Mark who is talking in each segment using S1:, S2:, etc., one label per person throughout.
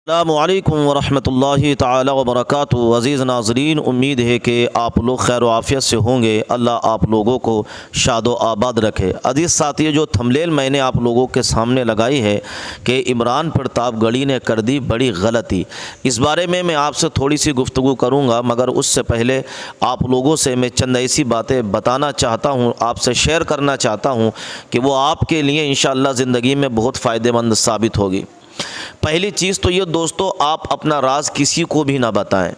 S1: अस्सलामुअलैकुम वरहमतुल्लाहि ताला वबरकातुहू। अज़ीज़ नाज़रीन, उम्मीद है कि आप लोग खैर आफ़ियत से होंगे। अल्लाह आप लोगों को शादो आबाद रखे। अज़ीज़ साथियों, जो थंबनेल मैंने आप लोगों के सामने लगाई है कि इमरान प्रतापगढ़ी ने कर दी बड़ी गलती, इस बारे में मैं आपसे थोड़ी सी गुफ्तगू करूँगा, मगर उससे पहले आप लोगों से मैं चंद ऐसी बातें बताना चाहता हूँ, आपसे शेयर करना चाहता हूँ कि वो आपके लिए इंशाअल्लाह ज़िंदगी में बहुत फ़ायदेमंद साबित होगी। पहली चीज़ तो ये दोस्तों, आप अपना राज किसी को भी ना बताएं।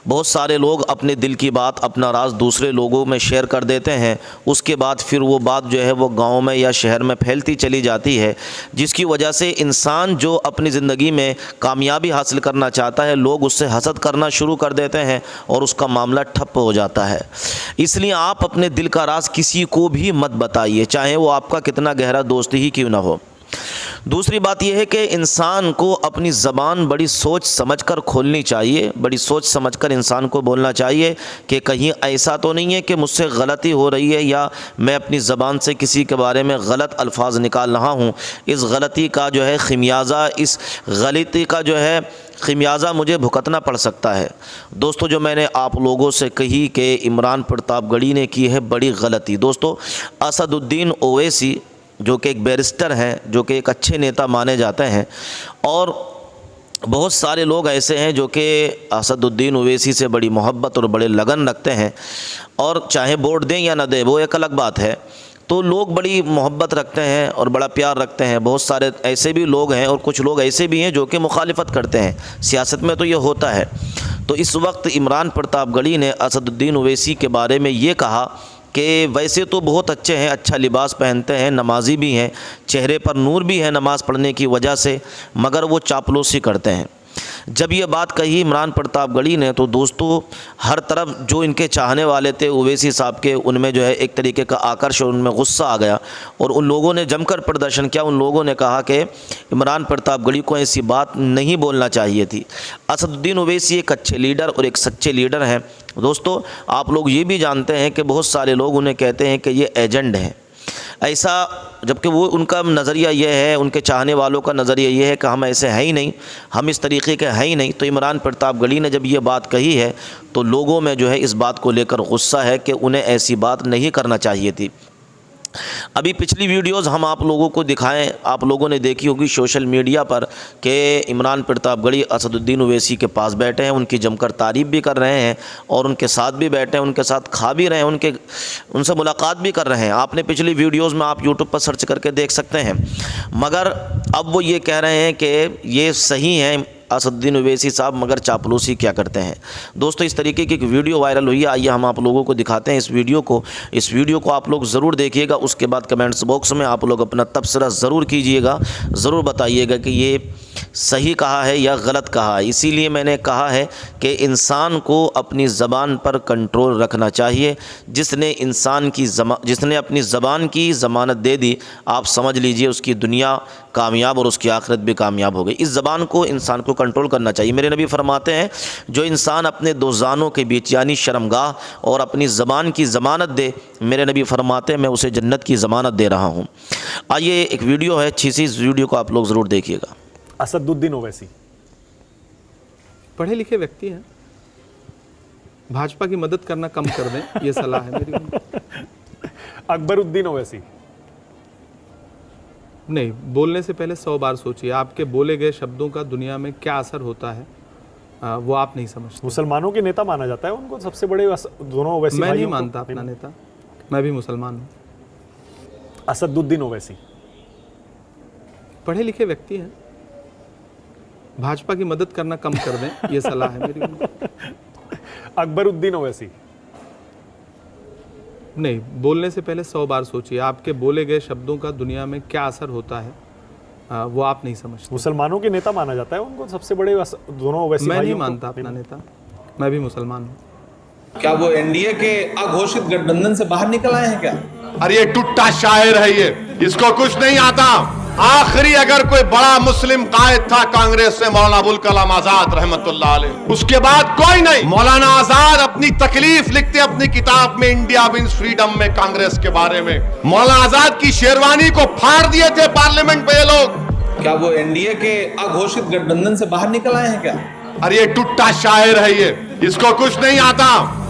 S1: बहुत सारे लोग अपने दिल की बात, अपना राज दूसरे लोगों में शेयर कर देते हैं। उसके बाद फिर वो बात जो है वो गांव में या शहर में फैलती चली जाती है, जिसकी वजह से इंसान जो अपनी ज़िंदगी में कामयाबी हासिल करना चाहता है, लोग उससे हसद करना शुरू कर देते हैं और उसका मामला ठप्प हो जाता है। इसलिए आप अपने दिल का राज किसी को भी मत बताइए, चाहे वो आपका कितना गहरा दोस्त ही क्यों ना हो। दूसरी बात यह है कि इंसान को अपनी ज़बान बड़ी सोच समझकर खोलनी चाहिए। बड़ी सोच समझकर इंसान को बोलना चाहिए कि कहीं ऐसा तो नहीं है कि मुझसे गलती हो रही है या मैं अपनी ज़बान से किसी के बारे में गलत अल्फाज निकाल रहा हूँ। इस गलती का जो है खमियाज़ा, इस गलती का जो है खमियाज़ा मुझे भुगतना पड़ सकता है। दोस्तों, जो मैंने आप लोगों से कही कि इमरान प्रतापगढ़ी ने की है बड़ी गलती। दोस्तों, असदुद्दीन ओवैसी जो कि एक बैरिस्टर हैं, जो कि एक अच्छे नेता माने जाते हैं, और बहुत सारे लोग ऐसे हैं जो कि असदुद्दीन ओवैसी से बड़ी मोहब्बत और बड़े लगन रखते हैं, और चाहे वोट दें या ना दें वो एक अलग बात है, तो लोग बड़ी मोहब्बत रखते हैं और बड़ा प्यार रखते हैं। बहुत सारे ऐसे भी लोग हैं और कुछ लोग ऐसे भी हैं जो कि मुखालिफत करते हैं। सियासत में तो ये होता है। तो इस वक्त इमरान प्रतापगढ़ी ने असदुद्दीन ओवैसी के बारे में ये कहा कि वैसे तो बहुत अच्छे हैं, अच्छा लिबास पहनते हैं, नमाजी भी हैं, चेहरे पर नूर भी है नमाज़ पढ़ने की वजह से, मगर वो चापलूसी करते हैं। जब ये बात कही इमरान प्रतापगढ़ी ने, तो दोस्तों हर तरफ जो इनके चाहने वाले थे ओवैसी साहब के, उनमें जो है एक तरीके का आकर्ष और उनमें गुस्सा आ गया और उन लोगों ने जमकर प्रदर्शन किया। उन लोगों ने कहा कि इमरान प्रतापगढ़ी को ऐसी बात नहीं बोलना चाहिए थी। असदुद्दीन ओवैसी एक अच्छे लीडर और एक सच्चे लीडर हैं। दोस्तों, आप लोग ये भी जानते हैं कि बहुत सारे लोग उन्हें कहते हैं कि ये एजेंट हैं, ऐसा, जबकि वो उनका नज़रिया ये है, उनके चाहने वालों का नज़रिया ये है कि हम ऐसे हैं ही नहीं, हम इस तरीके के हैं ही नहीं। तो इमरान प्रतापगढ़ी ने जब ये बात कही है तो लोगों में जो है इस बात को लेकर गुस्सा है कि उन्हें ऐसी बात नहीं करना चाहिए थी। अभी पिछली वीडियोज़ हम आप लोगों को दिखाएं, आप लोगों ने देखी होगी सोशल मीडिया पर कि इमरान प्रतापगढ़ी असदुद्दीन ओवैसी के पास बैठे हैं, उनकी जमकर तारीफ़ भी कर रहे हैं और उनके साथ भी बैठे हैं, उनके साथ खा भी रहे हैं, उनसे मुलाकात भी कर रहे हैं। आपने पिछली वीडियोज़ में आप यूट्यूब पर सर्च करके देख सकते हैं। मगर अब वो ये कह रहे हैं कि ये सही है असदुद्दीन ओवैसी साहब, मगर चापलूसी क्या करते हैं। दोस्तों, इस तरीके की एक वीडियो वायरल हुई है, आइए हम आप लोगों को दिखाते हैं इस वीडियो को आप लोग ज़रूर देखिएगा। उसके बाद कमेंट्स बॉक्स में आप लोग अपना तबसरा ज़रूर कीजिएगा, ज़रूर बताइएगा कि ये सही कहा है या गलत कहा है। इसीलिए मैंने कहा है कि इंसान को अपनी ज़बान पर कंट्रोल रखना चाहिए। जिसने अपनी ज़बान की ज़मानत दे दी, आप समझ लीजिए उसकी दुनिया कामयाब और उसकी आखिरत भी कामयाब हो गई। इस ज़बान को इंसान को कंट्रोल करना चाहिए। मेरे नबी फरमाते हैं, जो इंसान अपने दो जानों के बीच यानी शर्मगाह और अपनी ज़बान की ज़मानत दे, मेरे नबी फरमाते हैं मैं उसे जन्नत की ज़मानत दे रहा हूँ। आइए, एक वीडियो है अच्छी सी, इस वीडियो को आप लोग ज़रूर देखिएगा।
S2: असदुद्दीन ओवैसी
S3: पढ़े लिखे व्यक्ति हैं, भाजपा की मदद करना कम कर दें, ये सलाह है मेरी उनको।
S2: अकबरुद्दीन ओवैसी
S3: नहीं, बोलने से पहले 100 बार सोचिए, आपके बोले गए शब्दों का दुनिया में क्या असर होता है वो आप नहीं समझते।
S2: मुसलमानों के नेता माना जाता है उनको, सबसे बड़े दोनों ओवैसी।
S3: मैं नहीं मानता अपना नेता, मैं भी मुसलमान हूँ।
S2: असदुद्दीन ओवैसी
S3: पढ़े लिखे व्यक्ति हैं, भाजपा की मदद करना कम कर दें, ये सलाह है मेरी उनको।
S2: अकबरुद्दीन ओवैसी
S3: नहीं, बोलने से पहले 100 बार सोचिए, आपके बोले गए शब्दों का दुनिया में क्या असर होता है वो आप नहीं समझते।
S2: मुसलमानों के नेता माना जाता है उनको, सबसे बड़े दोनों ओवैसी।
S3: मैं नहीं मानता अपना नेता, मैं भी मुसलमान हूँ।
S4: क्या वो एनडीए के अघोषित गठबंधन से बाहर निकल आए हैं क्या?
S5: अरे ये टुट्टा शायर है, ये इसको कुछ नहीं आता। आखिरी अगर कोई बड़ा मुस्लिम कायद था कांग्रेस से, मौलाना अबुल कलाम आजाद रहमतुल्लाह अलैह, उसके बाद कोई नहीं। मौलाना आजाद अपनी तकलीफ लिखते अपनी किताब में इंडिया विंस फ्रीडम में कांग्रेस के बारे में। मौलाना आजाद की शेरवानी को फाड़ दिए थे पार्लियामेंट में ये लोग।
S4: क्या वो एनडीए के अघोषित गठबंधन से बाहर निकल आए हैं क्या?
S5: अरे ये टुट्टा शायर है, ये इसको कुछ नहीं आता।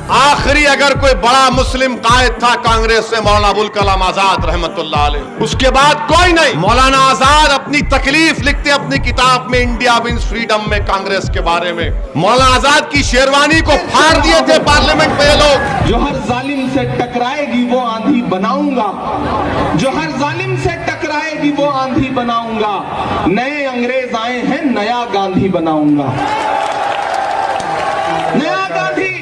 S5: आखिरी अगर कोई बड़ा मुस्लिम कायद था कांग्रेस से, मौलाना अबुल कलाम आजाद रहमतुल्लाह अलैह। उसके बाद कोई नहीं। मौलाना आजाद अपनी तकलीफ लिखते अपनी किताब में इंडिया विंस फ्रीडम में कांग्रेस के बारे में। मौलाना आजाद की शेरवानी को फाड़ दिए थे पार्लियामेंट में लोग।
S6: जो हर जालिम से टकराएगी वो आंधी बनाऊंगा, जो हर जालिम से टकराएगी वो आंधी बनाऊंगा। नए अंग्रेज आए हैं, नया गांधी बनाऊंगा। नया गांधी,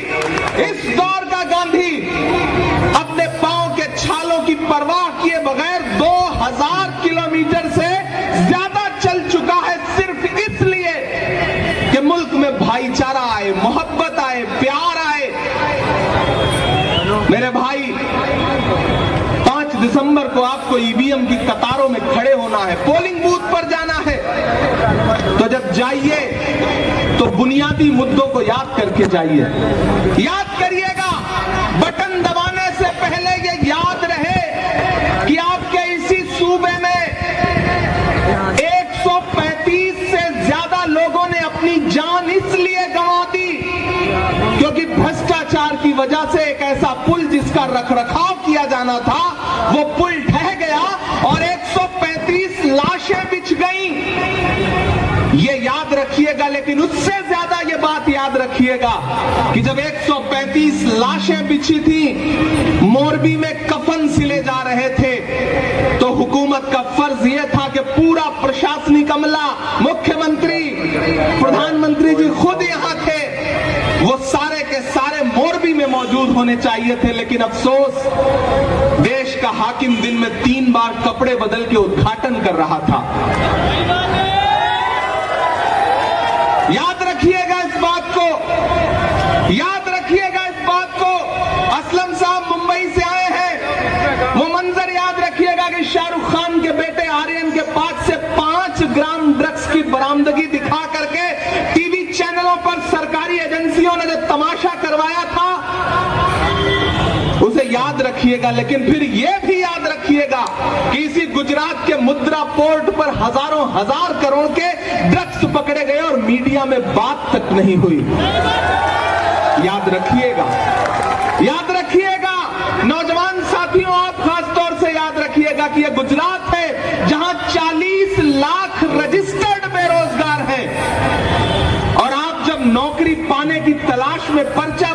S6: इस दौर का गांधी अपने पांव के छालों की परवाह किए बगैर 2000 किलोमीटर से ज्यादा चल चुका है, सिर्फ इसलिए कि मुल्क में भाईचारा आए, मोहब्बत आए, प्यार आए। मेरे भाई, 5 दिसंबर को आपको ईवीएम की कतारों में खड़े होना है, पोलिंग बूथ पर जाना है। तो जब जाइए तो बुनियादी मुद्दों को याद करके जाइए। याद करिएगा, बटन दबाने से पहले ये याद रहे कि आपके इसी सूबे में 135 से ज्यादा लोगों ने अपनी जान इसलिए गंवा दी क्योंकि भ्रष्टाचार की वजह से एक ऐसा पुल जिसका रखरखाव किया जाना था, वो पुल ढह गया और 135 लाशें बिछ गईं। ये याद रखिएगा, लेकिन उससे ज्यादा ये बात याद रखिएगा कि जब 135 लाशें बिछी थी, मोरबी में कफन सिले जा रहे थे, तो हुकूमत का फर्ज यह था कि पूरा प्रशासनिक अमला, मुख्यमंत्री, प्रधानमंत्री जी खुद यहां थे, वो सारे के सारे मोरबी में मौजूद होने चाहिए थे। लेकिन अफसोस, देश का हाकिम दिन में 3 बार कपड़े बदल के उद्घाटन कर रहा था। याद रखिएगा इस बात को, याद रखिएगा इस बात को। असलम साहब मुंबई से आए हैं, वो मंजर याद रखिएगा कि शाहरुख खान के बेटे आर्यन के पास से 5 ग्राम ड्रग्स की बरामदगी दिखा करके टीवी चैनलों पर सरकारी एजेंसियों ने जो तमाशा करवाया था, उसे याद रखिएगा। लेकिन फिर यह भी याद रखिएगा कि इसी गुजरात के मुद्रा पोर्ट पर हजारों हजार करोड़ के ड्रग्स पकड़े गए और मीडिया में बात तक नहीं हुई। याद रखिएगा, याद रखिएगा। नौजवान साथियों, आप खास तौर से याद रखिएगा कि यह गुजरात है जहां 40 लाख रजिस्टर्ड बेरोजगार हैं, और आप जब नौकरी पाने की तलाश में पर्चा